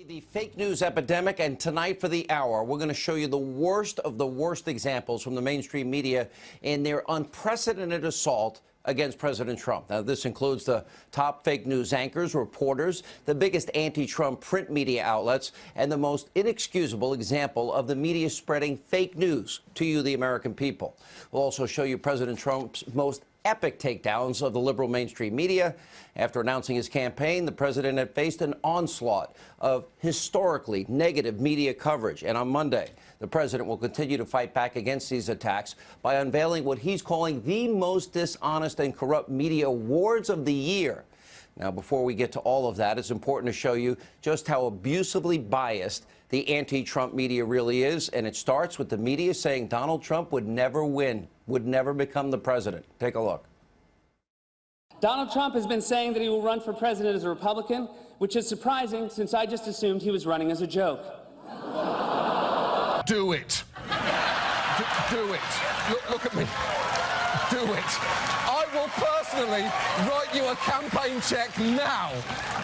The fake news epidemic, and tonight for the hour, we're going to show you the worst of the worst examples from the mainstream media in their unprecedented assault against President Trump. Now, this includes the top fake news anchors, reporters, the biggest anti-Trump print media outlets, and the most inexcusable example of the media spreading fake news to you, the American people. We'll also show you President Trump's most epic takedowns of the liberal mainstream media. After announcing his campaign, the president had faced an onslaught of historically negative media coverage. And on Monday, the president will continue to fight back against these attacks by unveiling what he's calling the most dishonest and corrupt media awards of the year. Now, before we get to all of that, it's important to show you just how abusively biased the anti-Trump media really is. And it starts with the media saying Donald Trump would never win, would never become the president. Take a look. Donald Trump has been saying that he will run for president as a Republican, which is surprising since I just assumed he was running as a joke. Do it. Do it. Look at me. Do it. I will personally write you a campaign check now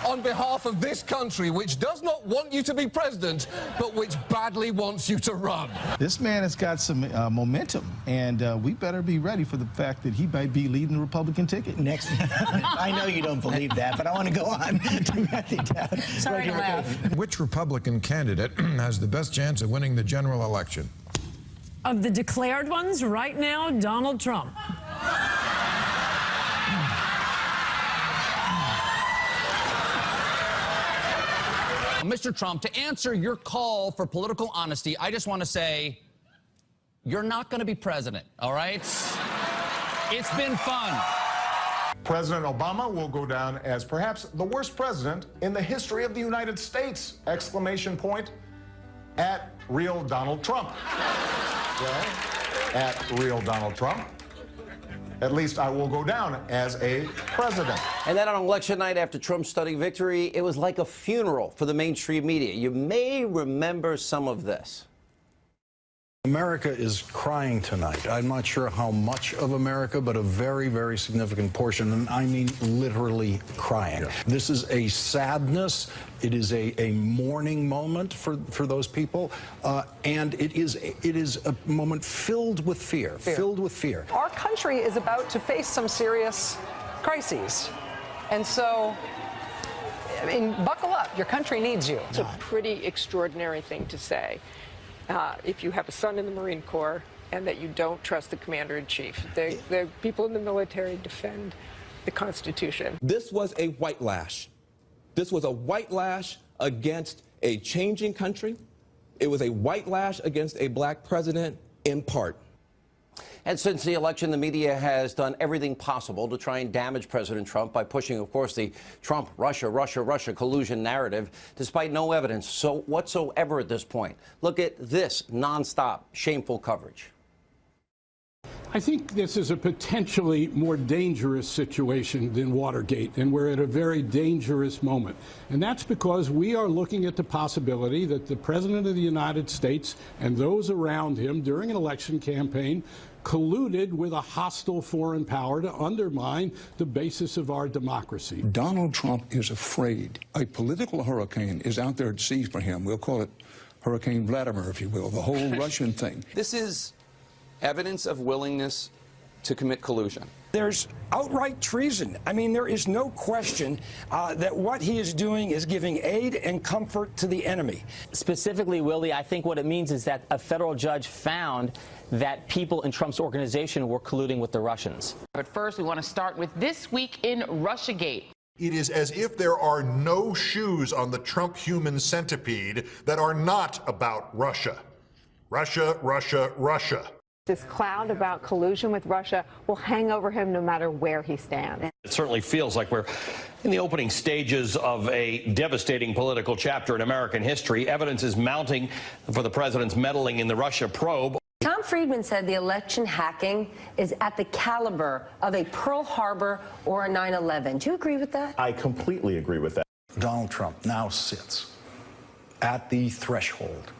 on behalf of this country, which does not want you to be president, but which badly wants you to run. This man has got some momentum, and we better be ready for the fact that he might be leading the Republican ticket. Next, I know you don't believe that, but I want to go on to Matthew Dowd. Sorry to laugh. Which Republican candidate has the best chance of winning the general election? Of the declared ones right now, Donald Trump. Mr. Trump, to answer your call for political honesty, I just want to say you're not going to be president, all right? It's been fun. President Obama will go down as perhaps the worst president in the history of the United States! Exclamation point at real Donald Trump. Well, at real Donald Trump. At least I will go down as a president. And then on election night after Trump's stunning victory, it was like a funeral for the mainstream media. You may remember some of this. America is crying tonight. I'm not sure how much of America, but a very, very significant portion, and I mean literally crying. Yeah. This is a sadness. It is a mourning moment for those people, and it is a moment filled with fear. Filled with fear. Our country is about to face some serious crises, and so, I mean, buckle up. Your country needs you. It's a pretty extraordinary thing to say. If you have a son in the Marine Corps and that you don't trust the commander-in-chief. The people in the military defend the Constitution. This was a white lash. This was a white lash against a changing country. It was a white lash against a black president in part. And since the election, the media has done everything possible to try and damage President Trump by pushing, of course, the Trump Russia collusion narrative, despite no evidence whatsoever at this point. Look at this nonstop, shameful coverage. I think this is a potentially more dangerous situation than Watergate, and we're at a very dangerous moment. And that's because we are looking at the possibility that the President of the United States and those around him during an election campaign colluded with a hostile foreign power to undermine the basis of our democracy. Donald Trump is afraid. A political hurricane is out there at sea for him. We'll call it Hurricane Vladimir, if you will, the whole Russian thing. This is evidence of willingness to commit collusion. There's outright treason. I mean, there is no question that what he is doing is giving aid and comfort to the enemy. Specifically, Willie, I think what it means is that a federal judge found that people in Trump's organization were colluding with the Russians. But first, we want to start with This Week in Russiagate. It is as if there are no shoes on the Trump human centipede that are not about Russia. Russia, Russia, Russia. This cloud about collusion with Russia will hang over him no matter where he stands. It certainly feels like we're in the opening stages of a devastating political chapter in American history. Evidence is mounting for the president's meddling in the Russia probe. Tom Friedman said the election hacking is at the caliber of a Pearl Harbor or a 9/11. Do you agree with that? I completely agree with that. Donald Trump now sits at the threshold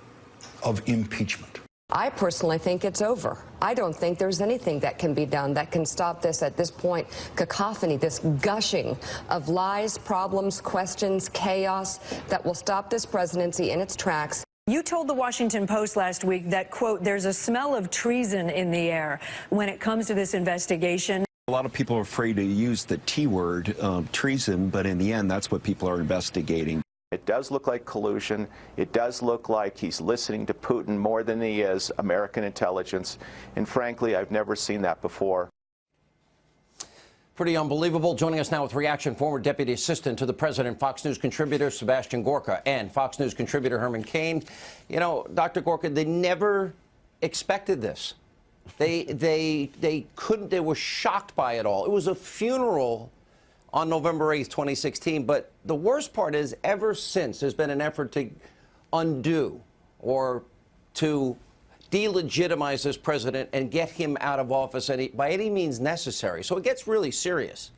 of impeachment. I personally think it's over. I don't think there's anything that can be done that can stop this at this point. Cacophony, this gushing of lies, problems, questions, chaos that will stop this presidency in its tracks. You told the Washington Post last week that, quote, there's a smell of treason in the air when it comes to this investigation. A lot of people are afraid to use the T word, treason, but in the end, that's what people are investigating. It does look like collusion. It does look like he's listening to Putin more than he is American intelligence. And frankly, I've never seen that before. Pretty unbelievable. Joining us now with reaction, former deputy assistant to the president, Fox News contributor Sebastian Gorka, and Fox News contributor Herman Cain. You know, Dr. Gorka, they never expected this. They couldn't. They were shocked by it all. It was a funeral on November 8th, 2016. But the worst part is, ever since, there's been an effort to undo or to delegitimize this president and get him out of office by any means necessary. So it gets really serious.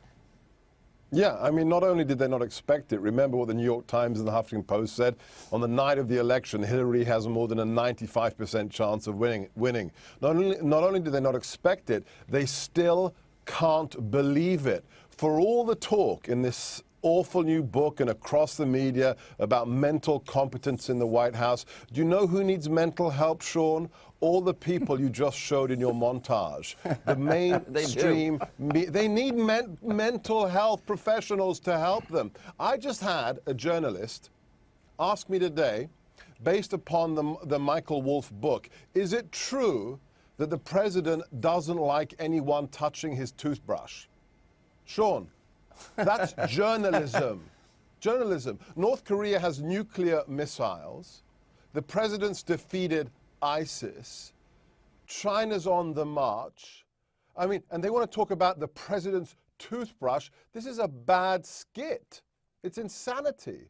Yeah, I mean, not only did they not expect it, remember what the New York Times and the Huffington Post said? On the night of the election, Hillary has more than a 95% chance of winning. Not only did they not expect it, they still can't believe it. For all the talk in this awful new book and across the media about mental competence in the White House, do you know who needs mental help, Sean? All the people you just showed in your montage. The mainstream, they need mental health professionals to help them. I just had a journalist ask me today, based upon the Michael Wolff book, is it true that the president doesn't like anyone touching his toothbrush? Sean, that's journalism. Journalism. North Korea has nuclear missiles. The president's defeated ISIS. China's on the march. I mean, and they want to talk about the president's toothbrush. This is a bad skit. It's insanity.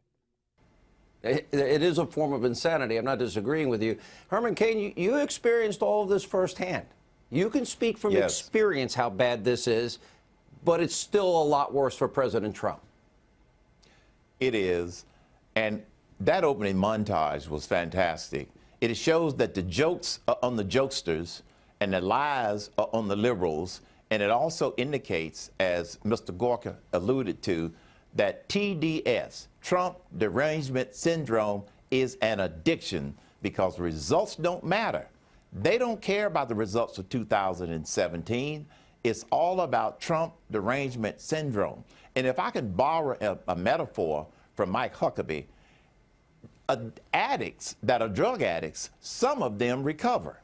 It is a form of insanity. I'm not disagreeing with you. Herman Cain, you experienced all of this firsthand. You can speak from experience how bad this is, but it's still a lot worse for President Trump. It is. And that opening montage was fantastic. It shows that the jokes are on the jokesters and the lies are on the liberals. And it also indicates, as Mr. Gorka alluded to, that TDS, Trump Derangement Syndrome, is an addiction because results don't matter. They don't care about the results of 2017. It's all about Trump Derangement Syndrome. And if I can borrow a metaphor from Mike Huckabee, addicts that are drug addicts, some of them recover.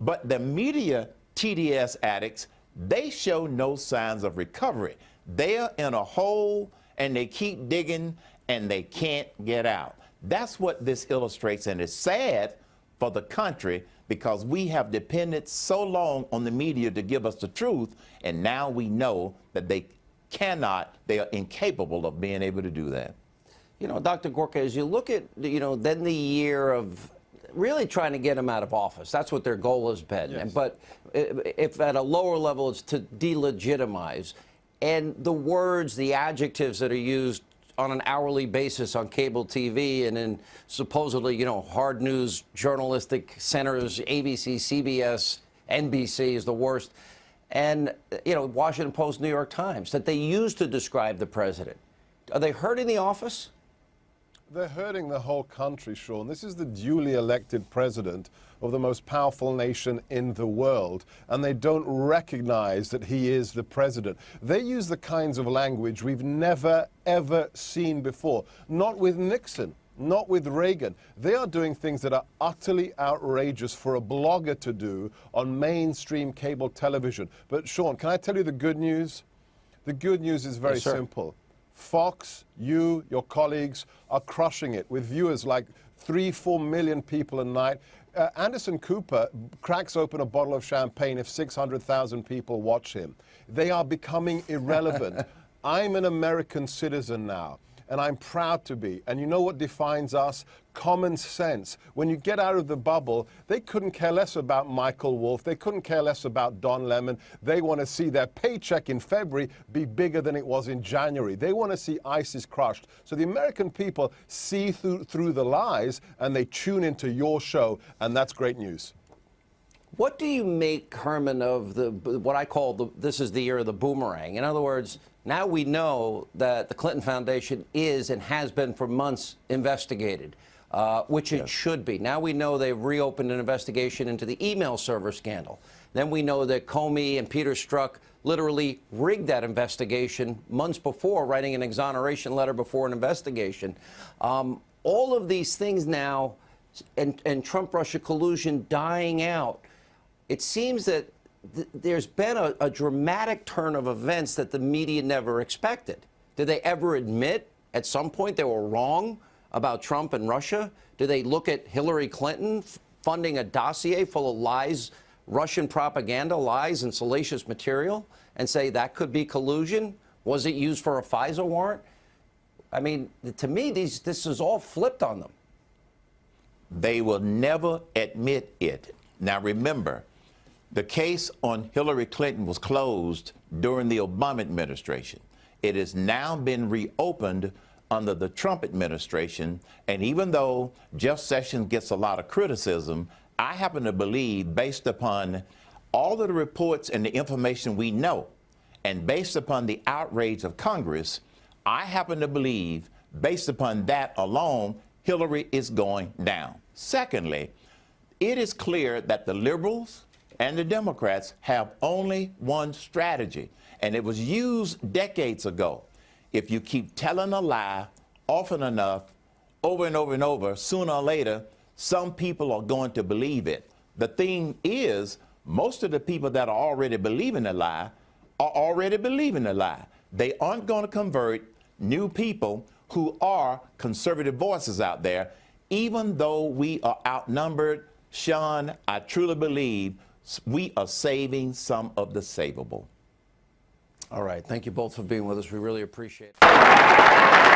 But the media TDS addicts, they show no signs of recovery. They're in a hole and they keep digging and they can't get out. That's what this illustrates, and it's sad for the country because we have depended so long on the media to give us the truth, and now we know that they are incapable of being able to do that. You know, Dr. Gorka, as you look at, then the year of really trying to get him out of office, that's what their goal has been. Yes. But if at a lower level it's to delegitimize, and the words, the adjectives that are used on an hourly basis on cable TV and in supposedly, hard news journalistic centers, ABC, CBS, NBC is the worst, and, Washington Post, New York Times, that they use to describe the president. Are they hurting the office? They're hurting the whole country, Sean. This is the duly elected president of the most powerful nation in the world, and they don't recognize that he is the president. They use the kinds of language we've never, ever seen before. Not with Nixon, not with Reagan. They are doing things that are utterly outrageous for a blogger to do on mainstream cable television. But, Sean, can I tell you the good news? The good news is very simple. Fox, you, your colleagues are crushing it with viewers like 3-4 million people a night. Anderson Cooper cracks open a bottle of champagne if 600,000 people watch him. They are becoming irrelevant. I'm an American citizen now, and I'm proud to be. And you know what defines us? Common sense. When you get out of the bubble, they couldn't care less about Michael Wolff. They couldn't care less about Don Lemon. They want to see their paycheck in February be bigger than it was in January. They want to see ISIS crushed. So the American people see through the lies, and they tune into your show, and that's great news. What do you make, Herman, of what I call this is the year of the boomerang? In other words, now we know that the Clinton Foundation is and has been for months investigated, which it should be. Now we know they've reopened an investigation into the email server scandal. Then we know that Comey and Peter Strzok literally rigged that investigation months before, writing an exoneration letter before an investigation. All of these things now, and Trump-Russia collusion dying out, it seems that there's been a dramatic turn of events that the media never expected. Did they ever admit at some point they were wrong about Trump and Russia? Do they look at Hillary Clinton funding a dossier full of lies, Russian propaganda, lies, and salacious material, and say that could be collusion? Was it used for a FISA warrant? I mean, to me, this is all flipped on them. They will never admit it. Now, remember, the case on Hillary Clinton was closed during the Obama administration. It has now been reopened under the Trump administration, and even though Jeff Sessions gets a lot of criticism, I happen to believe, based upon all of the reports and the information we know, and based upon the outrage of Congress, I happen to believe, based upon that alone, Hillary is going down. Secondly, it is clear that the liberals and the Democrats have only one strategy, and it was used decades ago. If you keep telling a lie often enough, over and over and over, sooner or later, some people are going to believe it. The thing is, most of the people that are already believing the lie are already believing the lie. They aren't going to convert new people who are conservative voices out there, even though we are outnumbered. Sean, I truly believe we are saving some of the savable. All right. Thank you both for being with us. We really appreciate it.